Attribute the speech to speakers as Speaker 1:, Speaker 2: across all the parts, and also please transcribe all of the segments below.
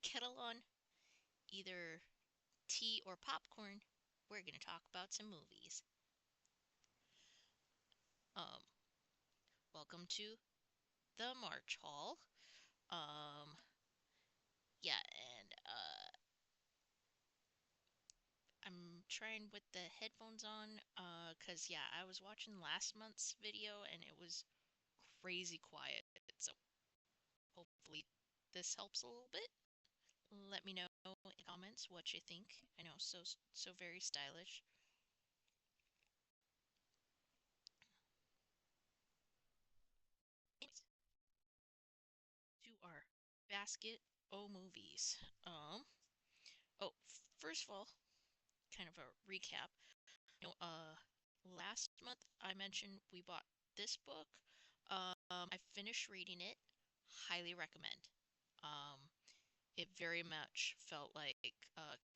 Speaker 1: the kettle on, either tea or popcorn. We're going to talk about some movies. Um, Welcome to the March Hall. Um, yeah, and I'm trying with the headphones on, 'cause yeah, I was watching last month's video and it was crazy quiet. So hopefully this helps a little bit. Let me know in the comments what you think. I know, so very stylish. Anyways, to our basket o movies. Oh, first of all, kind of a recap. You know, last month I mentioned we bought this book. I finished reading it. Highly recommend. Um, it very much felt like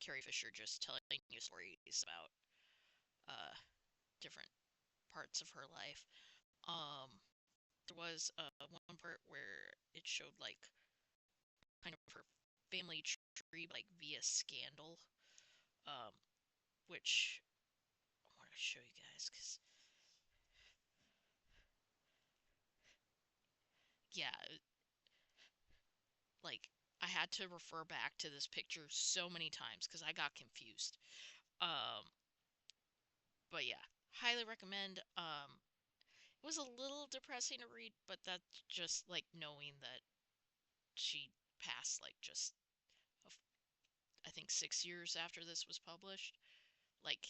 Speaker 1: Carrie Fisher just telling you stories about uh different parts of her life. Um, there was one part where it showed like kind of her family tree, like via scandal, um, which I want to show you guys because yeah, like I had to refer back to this picture so many times because I got confused. Um, but yeah, highly recommend. It was a little depressing to read, but that's just like knowing that she passed like just I think 6 years after this was published. Like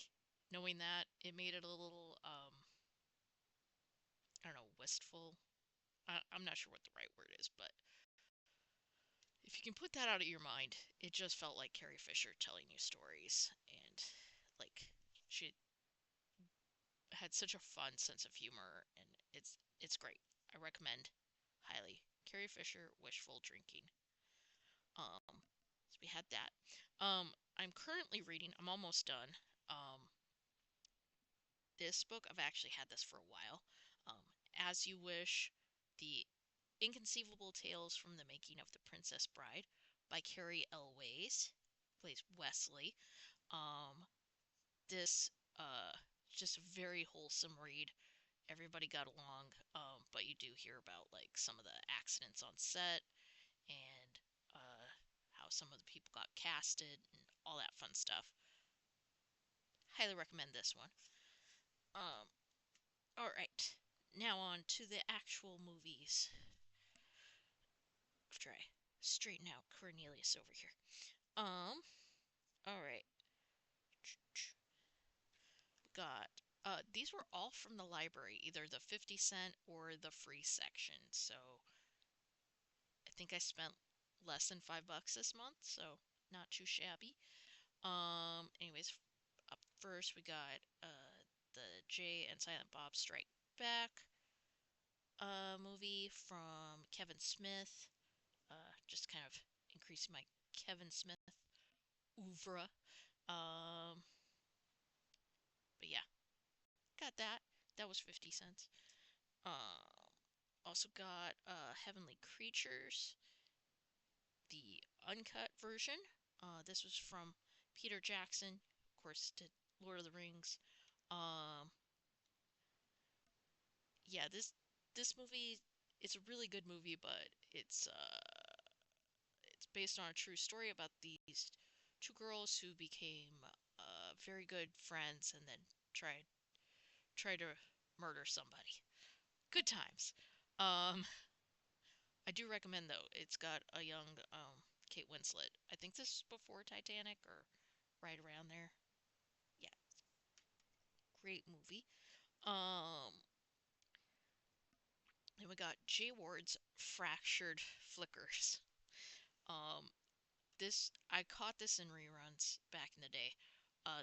Speaker 1: knowing that it made it a little I don't know, wistful. I'm not sure what the right word is, but if you can put that out of your mind, it just felt like Carrie Fisher telling you stories, and like she had such a fun sense of humor, and it's great. I recommend highly. Carrie Fisher, Wishful Drinking. So we had that. I'm currently reading. I'm almost done. Um, this book. I've actually had this for a while. As You Wish, the Inconceivable Tales from the Making of the Princess Bride by Carrie L. Ways, plays Wesley. Um, this just a very wholesome read. Everybody got along, but you do hear about like some of the accidents on set and how some of the people got casted and all that fun stuff. Highly recommend this one. Um, all right, now on to the actual movies. After I straighten out Cornelius over here. Um, all right, got these were all from the library, either the 50 cent or the free section. So I think I spent less than $5 this month, so not too shabby. Anyways, up first we got the Jay and Silent Bob Strike Back movie from Kevin Smith. Just kind of increasing my Kevin Smith oeuvre. Um, but yeah, got that. That was 50 cents. Um, Also got Heavenly Creatures, the uncut version. This was from Peter Jackson, of course, did Lord of the Rings. Um, yeah, this movie, it's a really good movie, but it's based on a true story about these two girls who became very good friends and then try to murder somebody. Good times. Um, I do recommend though. It's got a young Kate Winslet. I think this is before Titanic or right around there. Yeah, great movie. Um, then we got Jay Ward's Fractured Flickers. Um, this I caught this in reruns back in the day.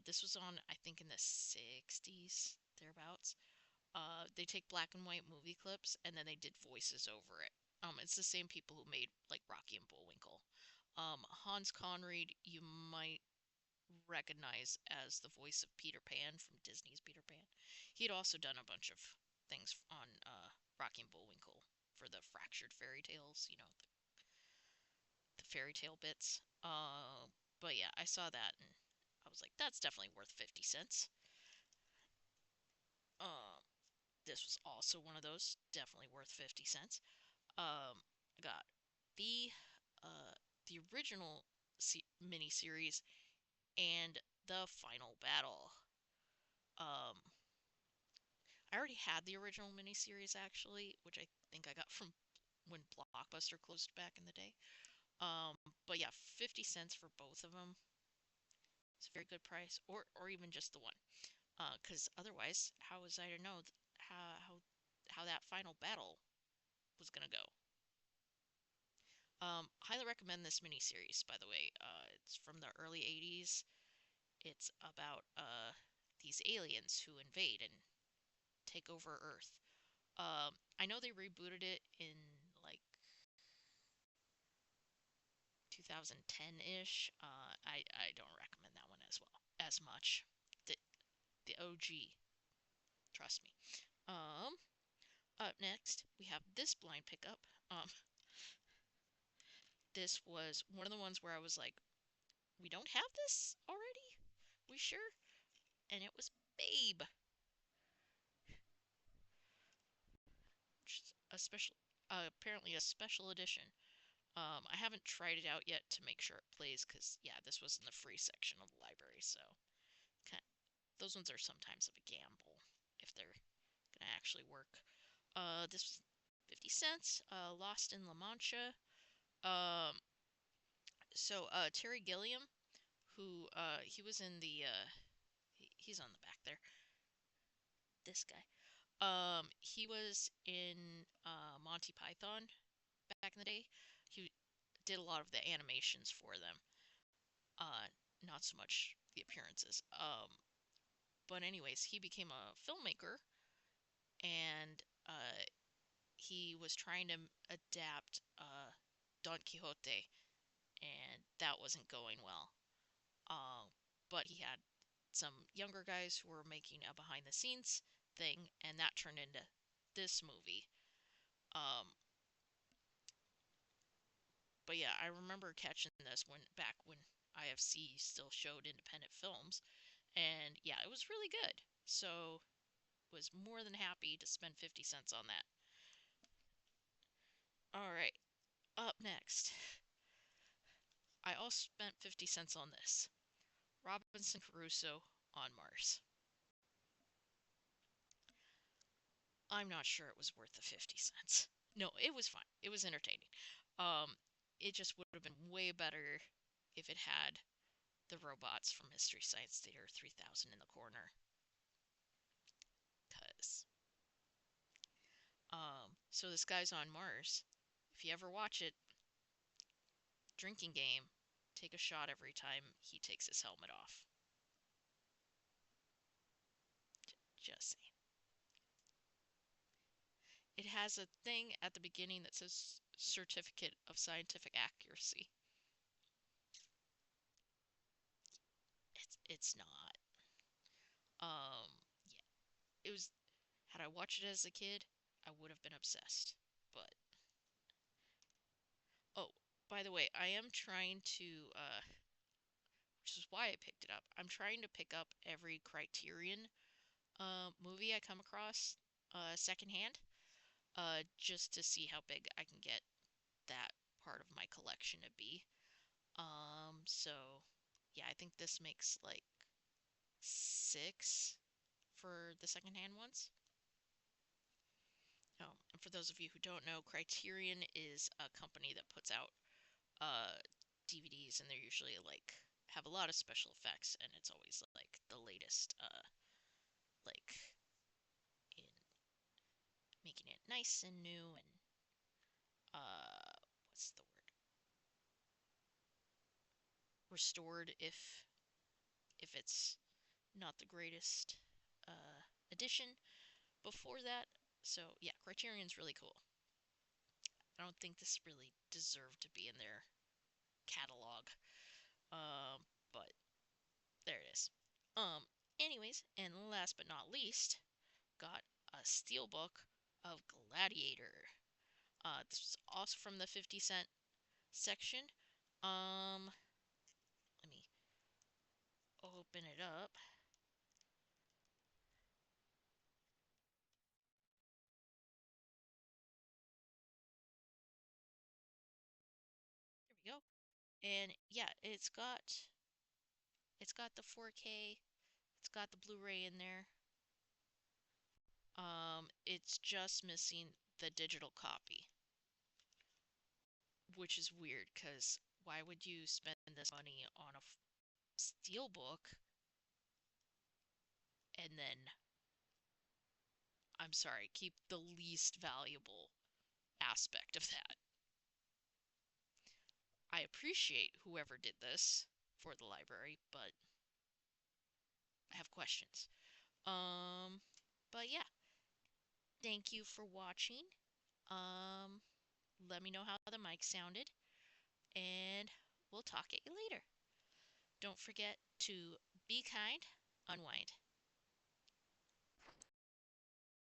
Speaker 1: This was on I think in the 60s thereabouts. They take black and white movie clips and then they did voices over it. It's the same people who made like Rocky and Bullwinkle. Hans Conried, you might recognize as the voice of Peter Pan from Disney's Peter Pan. He had also done a bunch of things on Rocky and Bullwinkle for the Fractured Fairy Tales, the fairy tale bits. But yeah, I saw that and I was like, that's definitely worth 50 cents. Um, this was also one of those, definitely worth 50 cents. I got the uh the original mini series and the final battle. Um, I already had the original miniseries actually, which I think I got from when Blockbuster closed back in the day. Um, but yeah, 50 cents for both of them. It's a very good price, or even just the one. Because otherwise, how was I to know how that final battle was gonna go? Highly recommend this miniseries, by the way. It's from the early 80s. It's about these aliens who invade and take over Earth. I know they rebooted it in like 2010-ish. I don't recommend that one as well as much. The the OG, trust me. Um, Up next we have this blind pickup. This was one of the ones where I was like, we don't have this already? We sure? And it was Babe, which is a special, apparently a special edition. I haven't tried it out yet to make sure it plays because yeah, this was in the free section of the library, so kind those ones are sometimes of a gamble if they're gonna actually work. This was 50 cents. Lost in La Mancha. Um, Terry Gilliam, who he was in the he's on the back there. This guy. He was in Monty Python back in the day. He did a lot of the animations for them. Uh, Not so much the appearances. But anyways, he became a filmmaker and he was trying to adapt Don Quixote, and that wasn't going well. Uh, but he had some younger guys who were making a behind the scenes thing, and that turned into this movie. Um, but yeah, I remember catching this when IFC still showed independent films, and yeah, it was really good. So was more than happy to spend 50 cents on that. All right, up next, I also spent 50 cents on this. Robinson Crusoe on Mars. I'm not sure it was worth the 50 cents. No, it was fine. It was entertaining. Um, it just would have been way better if it had the robots from Mystery Science Theater 3000 in the corner. Cause so this guy's on Mars. If you ever watch it, drinking game, take a shot every time he takes his helmet off. Just saying. It has a thing at the beginning that says Certificate of Scientific Accuracy. It's not. Yeah, it was. Had I watched it as a kid, I would have been obsessed. But oh, by the way, I am trying to, which is why I picked it up. I'm trying to pick up every Criterion movie I come across secondhand, just to see how big I can get that part of my collection to be. So yeah, I think this makes like six for the secondhand ones. And for those of you who don't know, Criterion is a company that puts out uh, DVDs, and they're usually like have a lot of special effects, and it's always like the latest, like in making it nice and new and what's the word? Restored if it's not the greatest edition before that. So yeah, Criterion's really cool. I don't think this really deserved to be in their catalog. But there it is. Um, Anyways, and last but not least, got a steelbook of Gladiator. This was also from the 50 cent section. Let me open it up. There we go. And yeah, it's got the 4K, it's got the Blu-ray in there. It's just missing the digital copy, which is weird because why would you spend this money on a steelbook and then, I'm sorry, keep the least valuable aspect of that? I appreciate whoever did this for the library, but I have questions. Um, but yeah, thank you for watching. Um, Let me know how the mic sounded, and we'll talk at you later. Don't forget to be kind, unwind.